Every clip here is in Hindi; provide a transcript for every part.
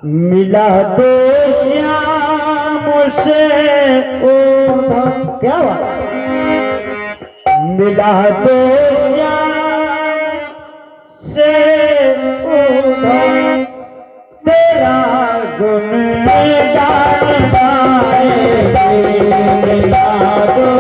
मिला तो श्याम से उधम। क्या बात। मिला तो श्याम से उधम तेरा गुण गान गाएंगे। मिला तो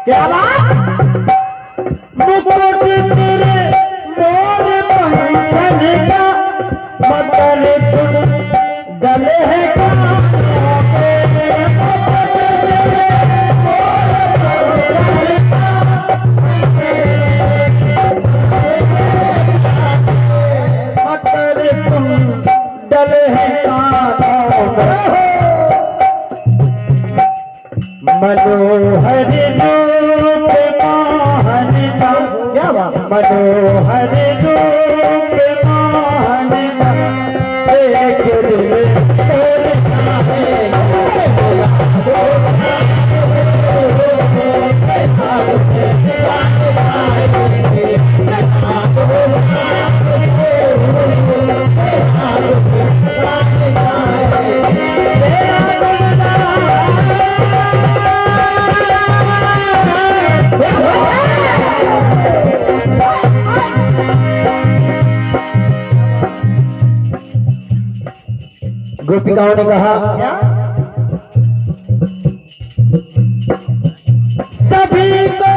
क्या बात। मुकुट तेरे मोर पंखन का मकर तुम डले है मकर तुम डले है मनोहर रूप मोहन का। क्या बात। मनोहर रूप मोहन का एक दिल तोड़ता है। गोपिकाओं ने कहा सभी को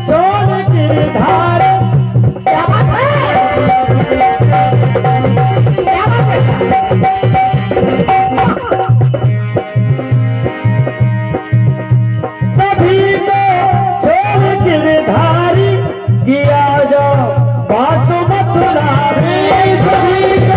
छोड़ गिरधार। क्या बात है। सभी को छोड़ गिरधारी किया जाओ बासु मथुरा में। सभी को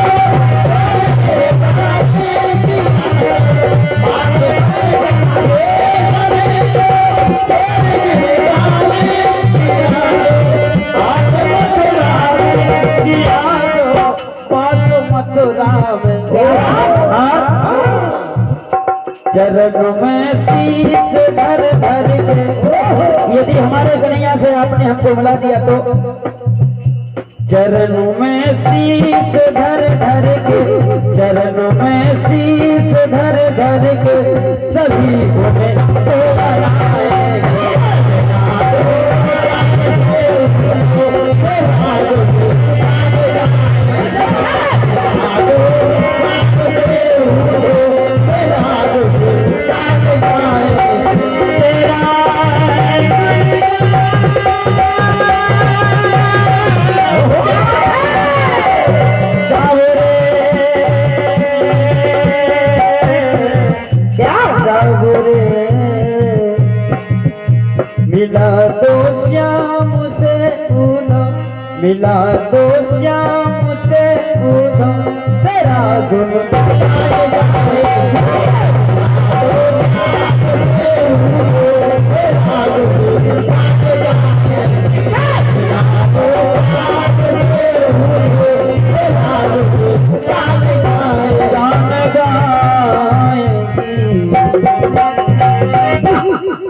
चरण में शीश धर धर के। यदि हमारे कन्हैया से आपने हमको मिला दिया तो चरण में शीश धर धर के। चरण में शीश धर धर के सभी को मिला तो श्याम से उधम। मिला तो श्याम से उधम